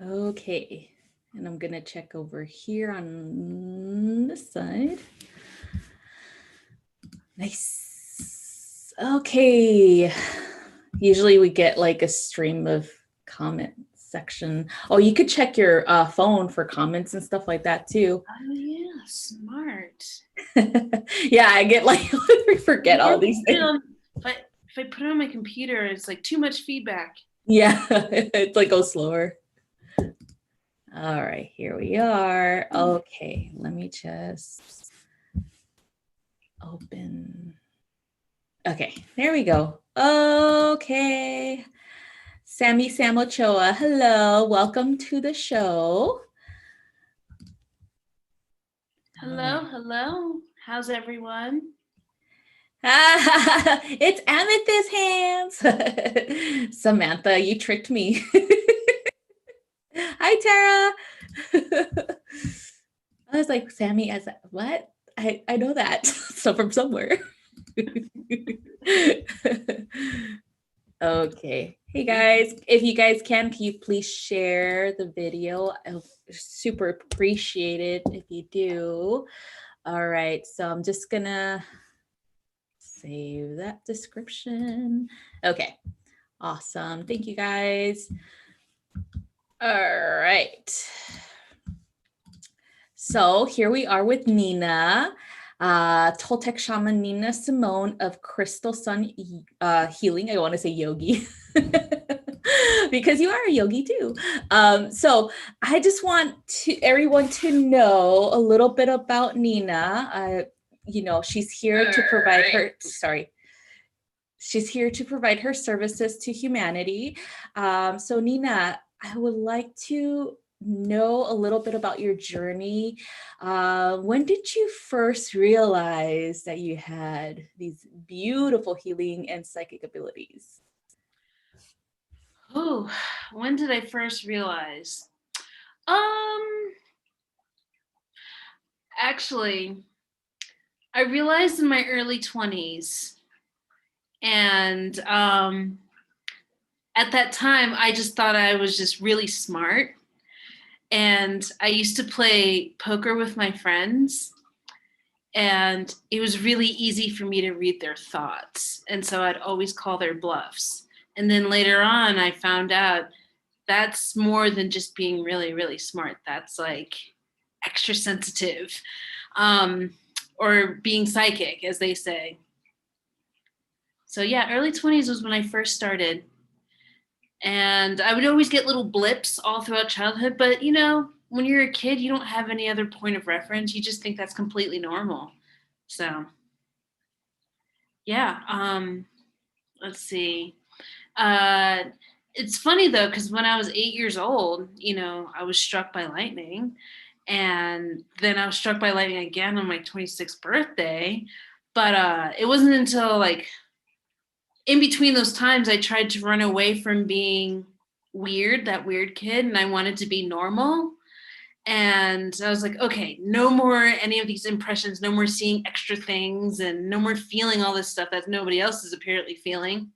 Okay, and I'm gonna check over here on this side. Nice. Okay. Usually we get like a stream of comment section. Oh, you could check your phone for comments and stuff like that too. Oh yeah, smart. Yeah, I get like we forget all these things. If I put it on my computer, it's like too much feedback. Yeah, it's like go slower. All right, here we are. Okay, let me just open. Okay, there we go. Okay. Sammy Samochoa, hello. Welcome to the show. Hello, hello. How's everyone? It's Amethyst hands. Samantha, you tricked me. Hi, Tara. I was like, Sammy, as what? I know that. So from somewhere. Okay. Hey guys, if you guys can you please share the video? I'll super appreciate it if you do. All right, so I'm just gonna save that description. Okay, awesome. Thank you guys. All right. So here we are with Nina, Toltec Shaman Nina Simone of Crystal Sun Healing. I want to say yogi. Because you are a yogi too. So I just want everyone to know a little bit about Nina. She's here to provide she's here to provide her services to humanity. So Nina, I would like to know a little bit about your journey. When did you first realize that you had these beautiful healing and psychic abilities? Oh, when did I first realize? Um, Actually, I realized in my early 20s. And at that time, I just thought I was just really smart. And I used to play poker with my friends. And it was really easy for me to read their thoughts. And so I'd always call their bluffs. And then later on, I found out that's more than just being really, really smart. That's like extra sensitive, or being psychic, as they say. So yeah, early 20s was when I first started. And I would always get little blips all throughout childhood. But, when you're a kid, you don't have any other point of reference. You just think that's completely normal. So, yeah. Let's see. Uh, it's funny, though, because when I was 8 years old, I was struck by lightning. And then I was struck by lightning again on my 26th birthday. But it wasn't until like in between those times, I tried to run away from being weird, that weird kid, and I wanted to be normal. And I was like, okay, no more any of these impressions, no more seeing extra things, and no more feeling all this stuff that nobody else is apparently feeling.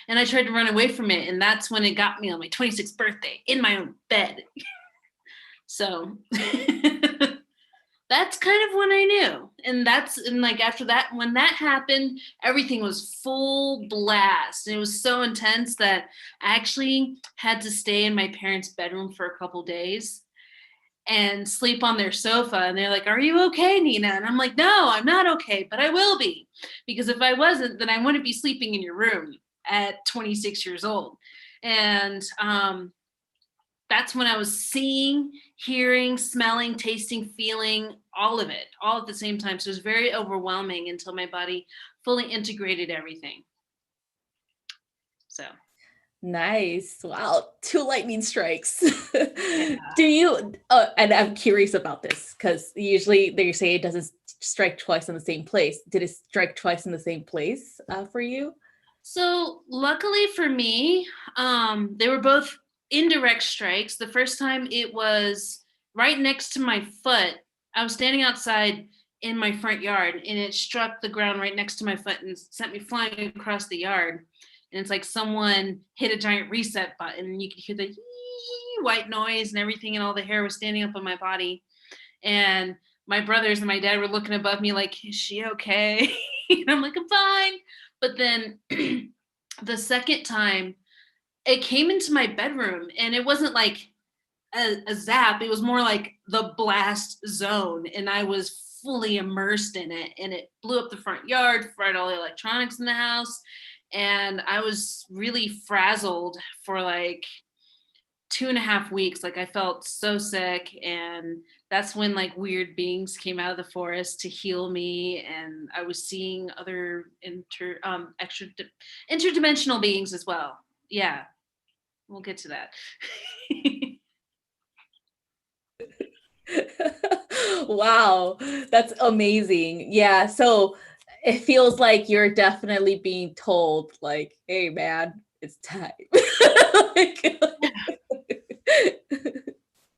And I tried to run away from it, and that's when it got me on my 26th birthday in my own bed. So that's kind of when I knew. And like after that, when that happened, everything was full blast. And it was so intense that I actually had to stay in my parents' bedroom for a couple days and sleep on their sofa. And they're like, "Are you okay, Nina?" And I'm like, "No, I'm not okay, but I will be. Because if I wasn't, then I wouldn't be sleeping in your room at 26 years old." And that's when I was seeing, hearing, smelling, tasting, feeling, all of it, all at the same time. So it was very overwhelming until my body fully integrated everything. So Nice. Wow. Two lightning strikes. yeah. Do you, and I'm curious about this because usually they say it doesn't strike twice in the same place. Did it strike twice in the same place for you? So luckily for me, they were both indirect strikes. The first time it was right next to my foot. I was standing outside in my front yard and it struck the ground right next to my foot and sent me flying across the yard. And it's like someone hit a giant reset button and you could hear the white noise and everything, and all the hair was standing up on my body. And my brothers and my dad were looking above me like, is she okay? And I'm like, I'm fine. But then the second time, it came into my bedroom, and it wasn't like a zap. It was more like the blast zone, and I was fully immersed in it, and it blew up the front yard, fried all the electronics in the house, and I was really frazzled for like 2.5 weeks. Like, I felt so sick, and that's when like weird beings came out of the forest to heal me, and I was seeing other interdimensional beings as well. Yeah, we'll get to that. Wow, that's amazing. Yeah, so it feels like you're definitely being told, like, hey man, it's time. Like,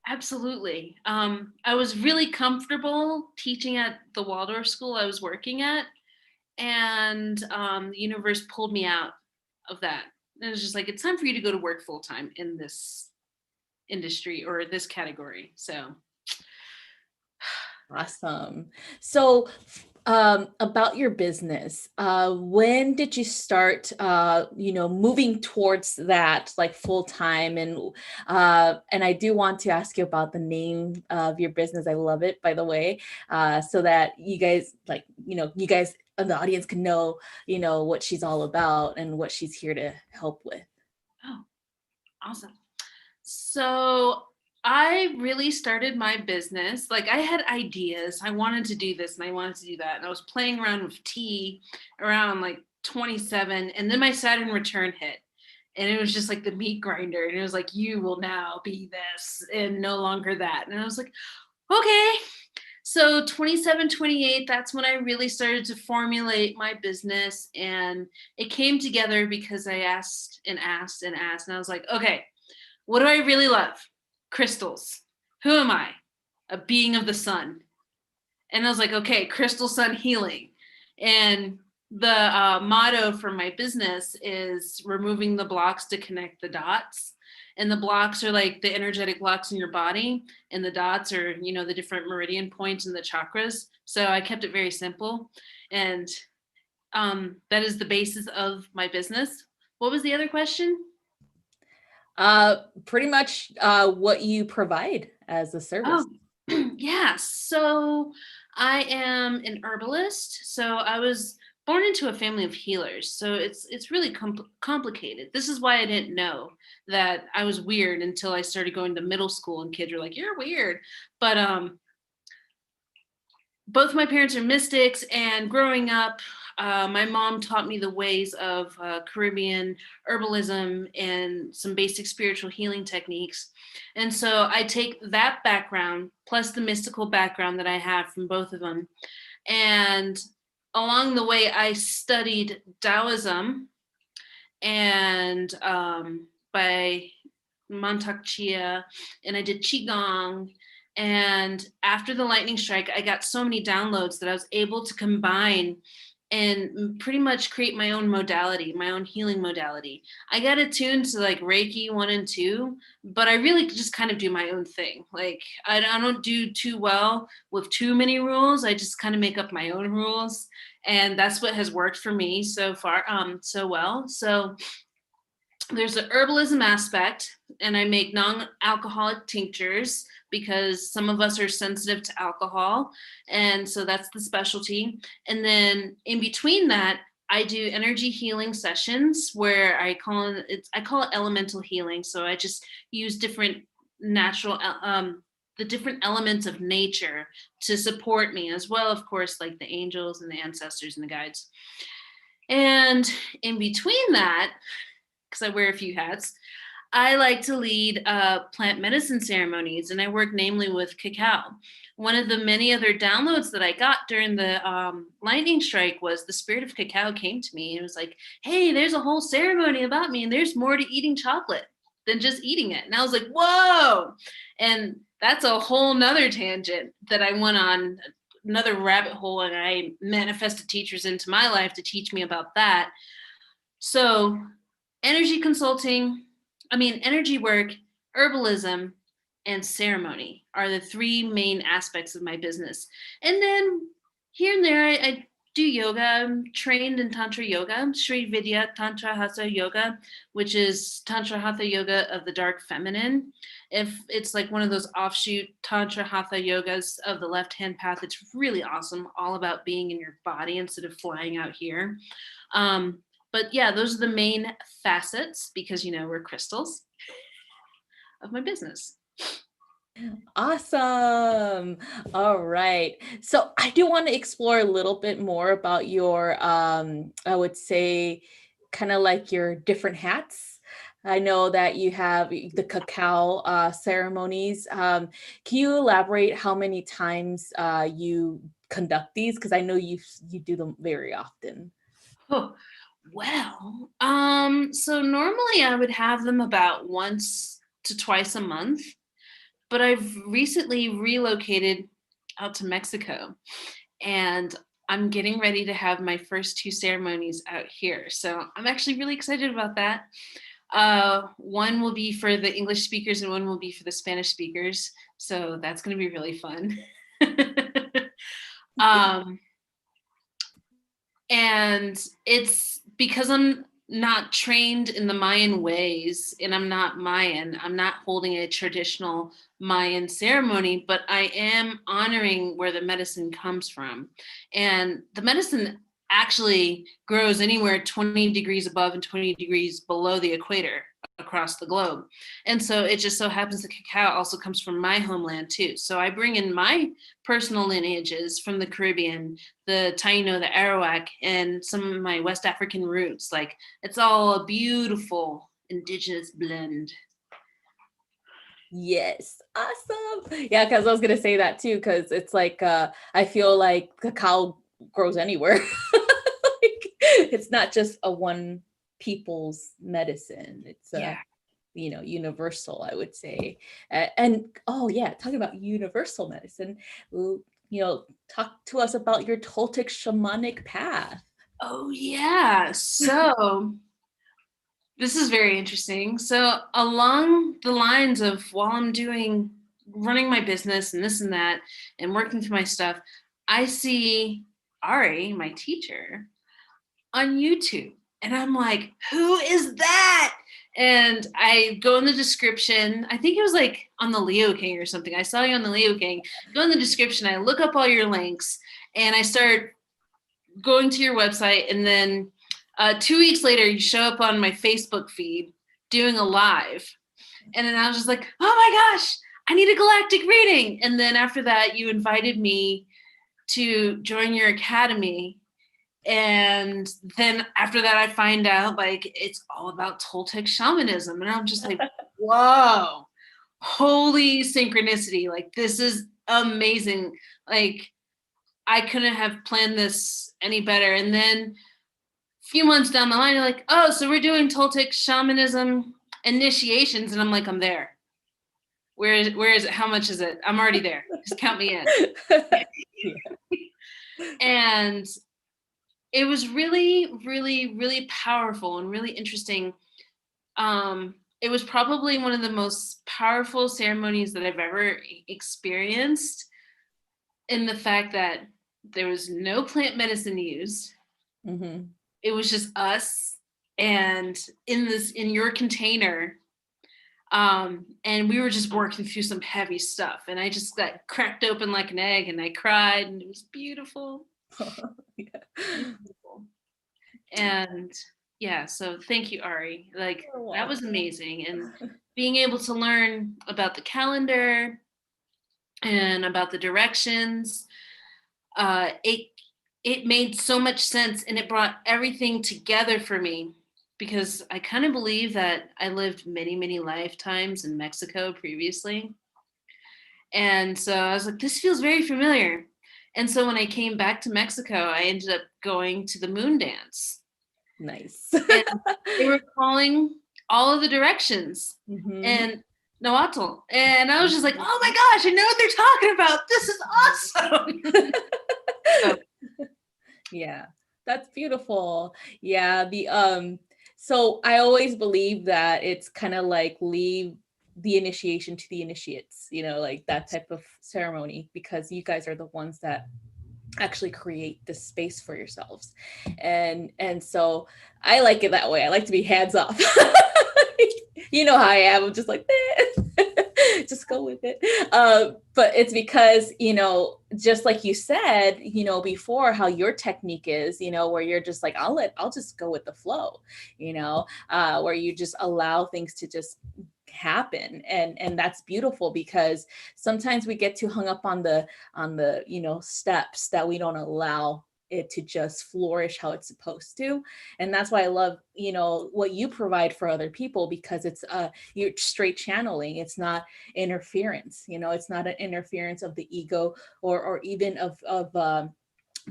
Absolutely. I was really comfortable teaching at the Waldorf school I was working at, and the universe pulled me out of that. And it was just like, it's time for you to go to work full time in this industry or this category. So, awesome. So, about your business, when did you start, moving towards that like full time? And I do want to ask you about the name of your business. I love it, by the way, so that you guys, like, you guys and the audience can know, what she's all about and what she's here to help with. oh, awesome. So I really started my business. Like, I had ideas. I wanted to do this and I wanted to do that. And I was playing around with tea around like 27. And then my Saturn return hit. And it was just like the meat grinder. And it was like, you will now be this and no longer that. And I was like, okay. So 27, 28, that's when I really started to formulate my business. And it came together because I asked and asked and asked. And I was like, okay, what do I really love? Crystals. Who am I? A being of the sun. And I was like, okay, crystal sun healing. And the motto for my business is removing the blocks to connect the dots. And the blocks are like the energetic blocks in your body, and the dots are, the different meridian points in the chakras. So I kept it very simple. And that is the basis of my business. What was the other question? Pretty much what you provide as a service. Oh, yeah. So I am an herbalist. So I was born into a family of healers. So it's really complicated. This is why I didn't know that I was weird until I started going to middle school, and kids were like, "You're weird." But both my parents are mystics, and growing up, my mom taught me the ways of Caribbean herbalism and some basic spiritual healing techniques. And so I take that background plus the mystical background that I have from both of them. And along the way, I studied Taoism and by Mantak Chia, and I did Qigong. And after the lightning strike, I got so many downloads that I was able to combine and pretty much create my own modality, my own healing modality. I got attuned to like Reiki 1 and 2, but I really just kind of do my own thing. Like, I don't do too well with too many rules. I just kind of make up my own rules. And that's what has worked for me so far, so well. So there's an herbalism aspect, and I make non-alcoholic tinctures because some of us are sensitive to alcohol, and so that's the specialty. And then in between that, I do energy healing sessions where I call it elemental healing. So I just use different natural the different elements of nature to support me, as well, of course, like the angels and the ancestors and the guides. And in between that, because I wear a few hats, I like to lead plant medicine ceremonies, and I work namely with cacao. One of the many other downloads that I got during the lightning strike was the spirit of cacao came to me and was like, hey, there's a whole ceremony about me, and there's more to eating chocolate than just eating it. And I was like, whoa. And that's a whole nother tangent that I went on, another rabbit hole, and I manifested teachers into my life to teach me about that. So energy work, herbalism, and ceremony are the three main aspects of my business. And then here and there, I do yoga. I'm trained in Tantra Yoga, Sri Vidya Tantra Hatha Yoga, which is Tantra Hatha Yoga of the dark feminine. If it's like one of those offshoot Tantra Hatha yogas of the left hand path, it's really awesome, all about being in your body instead of flying out here. But yeah, those are the main facets because, we're crystals of my business. Awesome. All right. So I do want to explore a little bit more about your, I would say, kind of like your different hats. I know that you have the cacao ceremonies. Can you elaborate how many times you conduct these? Because I know you do them very often. Oh, well, so normally I would have them about once to twice a month, but I've recently relocated out to Mexico and I'm getting ready to have my first two ceremonies out here. So I'm actually really excited about that. One will be for the English speakers and one will be for the Spanish speakers. So that's going to be really fun. um, and it's because I'm not trained in the Mayan ways and I'm not Mayan. I'm not holding a traditional Mayan ceremony, but I am honoring where the medicine comes from. And the medicine actually grows anywhere 20 degrees above and 20 degrees below the equator across the globe. And so it just so happens the cacao also comes from my homeland too. So I bring in my personal lineages from the Caribbean, the Taino, the Arawak, and some of my West African roots. Like it's all a beautiful indigenous blend. Yes, awesome. Yeah, because I was gonna say that too, because it's like I feel like cacao grows anywhere. Like, it's not just a one people's medicine. It's Yeah. universal, I would say. And oh yeah, talking about universal medicine, talk to us about your Toltec shamanic path. Oh yeah. So this is very interesting. So along the lines of while I'm running my business and this and that and working through my stuff, I see Ari, my teacher, on YouTube. And I'm like, who is that? And I go in the description. I think it was like on the Leo King or something. I saw you on the Leo King. Go in the description. I look up all your links and I start going to your website. And then 2 weeks later, you show up on my Facebook feed doing a live. And then I was just like, oh my gosh, I need a galactic reading. And then after that, you invited me to join your academy. And then after that, I find out like it's all about Toltec shamanism. And I'm just like, whoa, holy synchronicity. Like, this is amazing. Like, I couldn't have planned this any better. And then a few months down the line, you're like, oh, so we're doing Toltec shamanism initiations. And I'm like, I'm there. Where is it? How much is it? I'm already there. Just count me in. And it was really, really, really powerful and really interesting. It was probably one of the most powerful ceremonies that I've ever experienced in the fact that there was no plant medicine used. Mm-hmm. It was just us and in your container. And we were just working through some heavy stuff. And I just got cracked open like an egg and I cried and it was beautiful. Yeah. Beautiful. And yeah, so thank you, Ari. Like that was amazing. And being able to learn about the calendar and about the directions, it made so much sense and it brought everything together for me because I kind of believe that I lived many, many lifetimes in Mexico previously. And so I was like, this feels very familiar. And so when I came back to Mexico, I ended up going to the moon dance. Nice. And they were calling all of the directions and Nahuatl. And I was just like, oh my gosh, I know what they're talking about. This is awesome. Yeah, that's beautiful. Yeah, so I always believe that it's kind of like leave the initiation to the initiates, you know, like that type of ceremony, because you guys are the ones that actually create this space for yourselves. And so I like it that way. I like to be hands off. You know how I am. I'm just like, just go with it. But it's because, you know, just like you said, you know, before, how your technique is, you know, where you're just like, I'll just go with the flow, you know, where you just allow things to just happen. And that's beautiful, because sometimes we get too hung up on the you know, steps, that we don't allow it to just flourish how it's supposed to. And that's why I love, you know, what you provide for other people, because it's you're straight channeling. It's not interference, you know, it's not an interference of the ego, or even of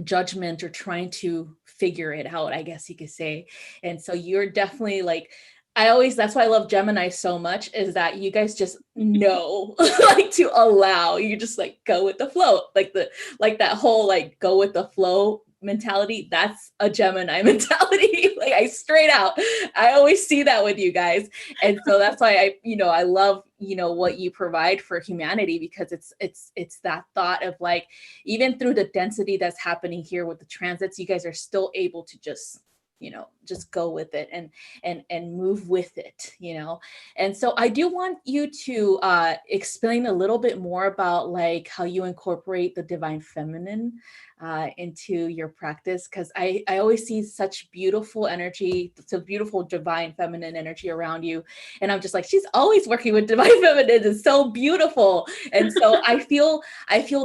judgment, or trying to figure it out, I guess you could say. And so you're definitely like, I always, that's why I love Gemini so much, is that you guys just know, like, to allow, you just like go with the flow, like that whole like go with the flow mentality. That's a Gemini mentality. Like, I straight out, I always see that with you guys. And so that's why I, you know, I love, you know, what you provide for humanity, because it's that thought of like, even through the density that's happening here with the transits, you guys are still able to just, you know, just go with it and move with it, you know. And so I do want you to explain a little bit more about like how you incorporate the divine feminine into your practice, because I always see such beautiful energy, so beautiful divine feminine energy around you, and I'm just like, she's always working with divine feminine. It's so beautiful. And so I feel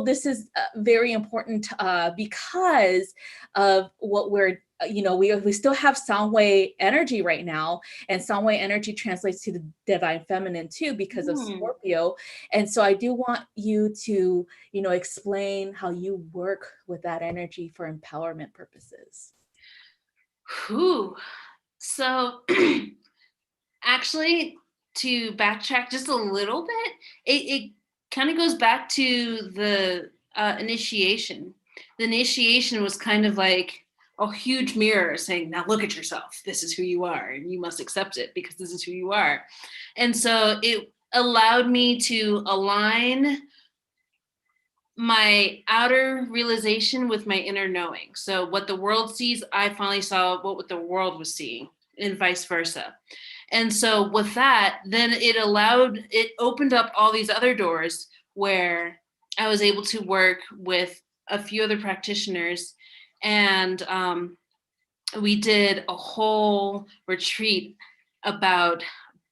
this is very important because of what we're, you know, we still have sound wave energy right now, and sound wave energy translates to the divine feminine too, because of Scorpio. And so I do want you to, you know, explain how you work with that energy for empowerment purposes. Whew. So actually, to backtrack just a little bit, it kind of goes back to the initiation. The initiation was kind of like a huge mirror saying, now look at yourself. This is who you are, and you must accept it because this is who you are. And so it allowed me to align my outer realization with my inner knowing. So what the world sees, I finally saw what the world was seeing, and vice versa. And so with that, then it opened up all these other doors where I was able to work with a few other practitioners. And we did a whole retreat about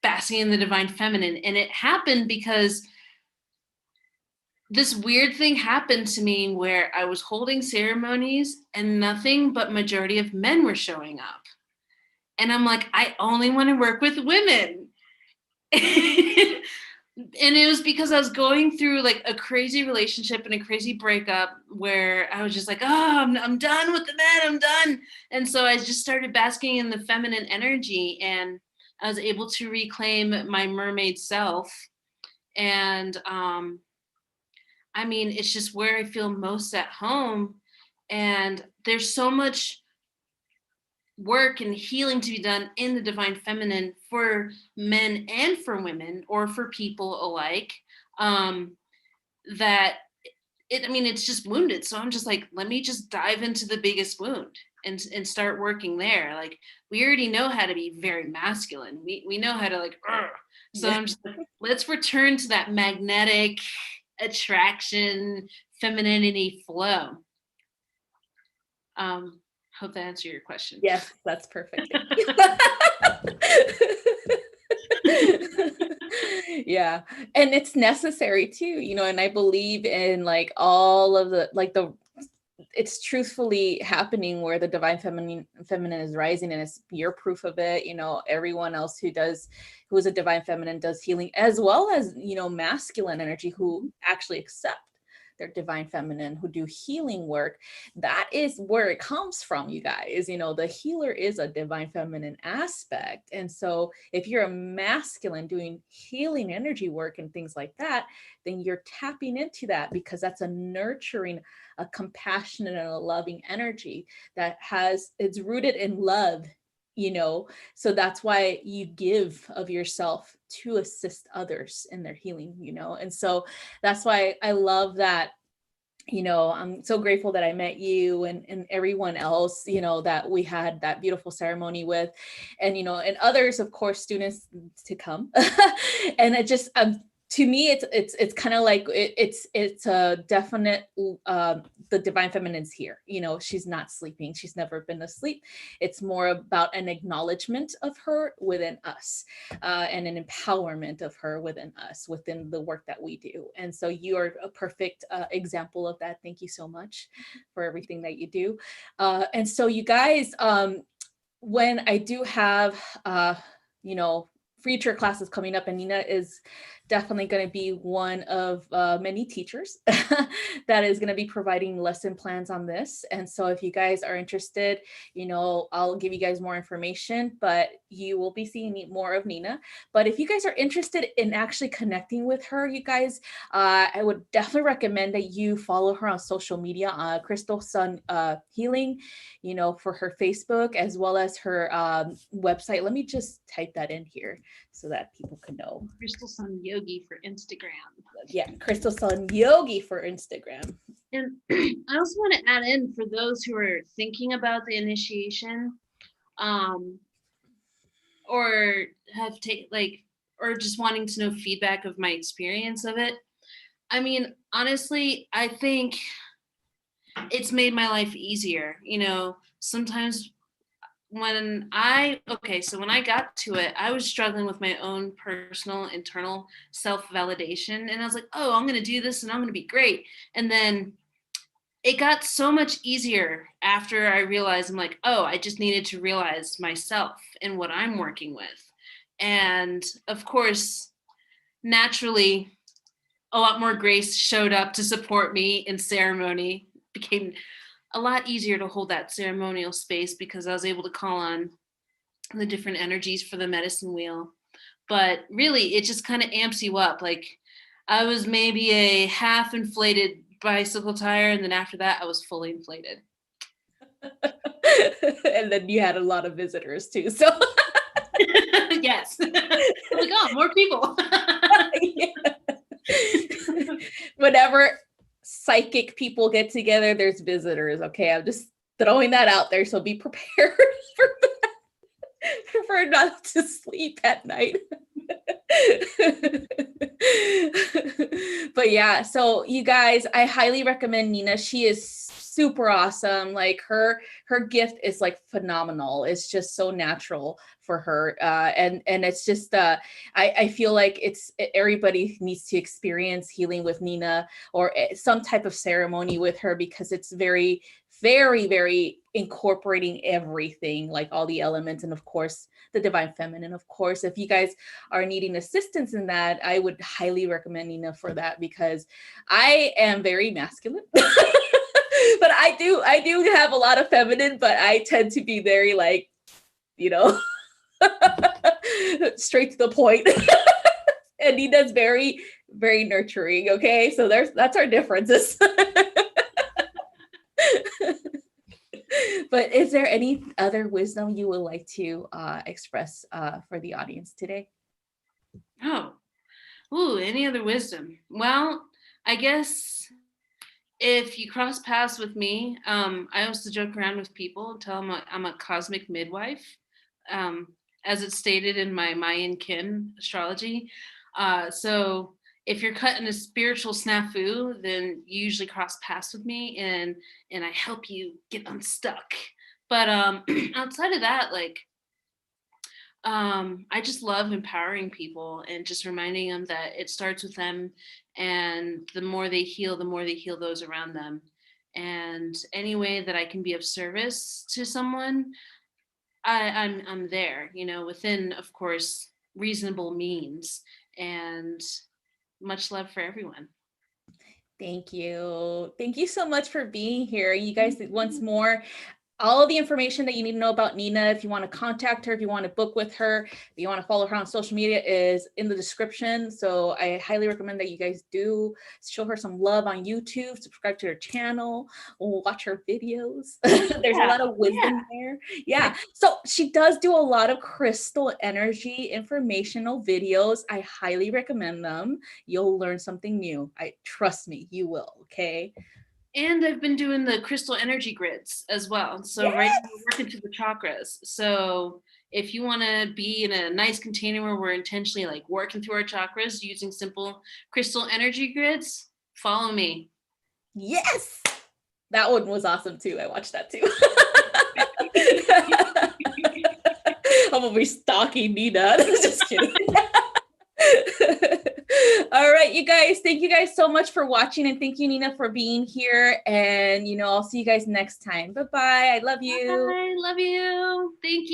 basking in the divine feminine. And it happened because this weird thing happened to me where I was holding ceremonies and nothing but majority of men were showing up. And I'm like, I only want to work with women. And it was because I was going through like a crazy relationship and a crazy breakup where I was just like, oh, I'm done with the men, I'm done. And so I just started basking in the feminine energy, and I was able to reclaim my mermaid self. And I mean, it's just where I feel most at home. And there's so much work and healing to be done in the divine feminine for men and for women, or for people alike, that I mean, it's just wounded. So I'm just like, let me just dive into the biggest wound and start working there. Like, we already know how to be very masculine. We know how to like, so yeah. I'm just like, let's return to that magnetic attraction, femininity flow. Hope that answered your question. Yes, that's perfect. Yeah, and it's necessary too, you know, and I believe in like all of the like the it's truthfully happening where the divine feminine is rising, and it's your proof of it. You know, everyone else who is a divine feminine does healing, as well as, you know, masculine energy who actually accept their divine feminine, who do healing work. That is where it comes from, you guys. You know, the healer is a divine feminine aspect. And so if you're a masculine doing healing energy work and things like that, then you're tapping into that, because that's a nurturing, a compassionate and a loving energy that it's rooted in love so that's why you give of yourself to assist others in their healing, and so that's why I love that. I'm so grateful that I met you and everyone else, that we had that beautiful ceremony with, and others, of course, students to come. And it just, to me, it's kind of like it's a definite, the divine feminine's here. She's not sleeping. She's never been asleep. It's more about an acknowledgement of her within us, and an empowerment of her within us, within the work that we do. And so you are a perfect example of that. Thank you so much for everything that you do. And so you guys, when I do have, future classes coming up, and Nina is definitely going to be one of many teachers that is going to be providing lesson plans on this. And so if you guys are interested, I'll give you guys more information, but you will be seeing more of Nina. But if you guys are interested in actually connecting with her, you guys, I would definitely recommend that you follow her on social media, Crystal Sun Healing, for her Facebook, as well as her website. Let me just type that in here so that people can know. Crystal Sun Yogi for Instagram. Yeah, Crystal Sun Yogi for Instagram. And I also want to add in, for those who are thinking about the initiation, or have or just wanting to know feedback of my experience of it. I mean, honestly, I think it's made my life easier. Sometimes when I got to it, I was struggling with my own personal internal self-validation. And I was like, oh, I'm going to do this and I'm going to be great. And then it got so much easier after I realized, I'm like, oh, I just needed to realize myself and what I'm working with. And of course, naturally, a lot more grace showed up to support me in ceremony. Became a lot easier to hold that ceremonial space because I was able to call on the different energies for the medicine wheel. But really, it just kind of amps you up. Like, I was maybe a half inflated bicycle tire, and then after that, I was fully inflated. And then you had a lot of visitors too. So yes. Oh my God, more people. Whenever psychic people get together, there's visitors. Okay, I'm just throwing that out there, so be prepared for that, for not to sleep at night. But yeah, so you guys, I highly recommend Nina. She is super awesome. Like her gift is like phenomenal. It's just so natural for her, and it's just I feel like everybody needs to experience healing with Nina, or some type of ceremony with her, because it's very, very, very incorporating everything, like all the elements, and of course the divine feminine. Of course, if you guys are needing assistance in that, I would highly recommend Nina for that, because I am very masculine. But I do have a lot of feminine, but I tend to be very like, straight to the point. And Nina's very, very nurturing. Okay, so that's our differences. But is there any other wisdom you would like to express for the audience today? Any other wisdom? Well, I guess if you cross paths with me, I also joke around with people, tell them I'm a cosmic midwife, as it's stated in my Mayan kin astrology. So if you're cut in a spiritual snafu, then you usually cross paths with me, and I help you get unstuck. But outside of that, I just love empowering people and just reminding them that it starts with them, and the more they heal those around them. And any way that I can be of service to someone, I'm there, within, of course, reasonable means. And much love for everyone. Thank you so much for being here, you guys. Once more, all the information that you need to know about Nina, if you want to contact her, if you want to book with her, if you want to follow her on social media, is in the description. So I highly recommend that you guys do show her some love on YouTube, subscribe to her channel, watch her videos. There's a lot of wisdom there. Yeah. So she does do a lot of crystal energy informational videos. I highly recommend them. You'll learn something new. Trust me, you will. Okay. And I've been doing the crystal energy grids as well. So Yes. right now we're working through the chakras. So if you want to be in a nice container where we're intentionally like working through our chakras using simple crystal energy grids, follow me. Yes. That one was awesome too. I watched that too. I'm gonna be stalking Nina. Just kidding. All right, you guys. Thank you guys so much for watching, and thank you, Nina, for being here. And I'll see you guys next time. Bye-bye. I love you. Bye. Love you. Thank you.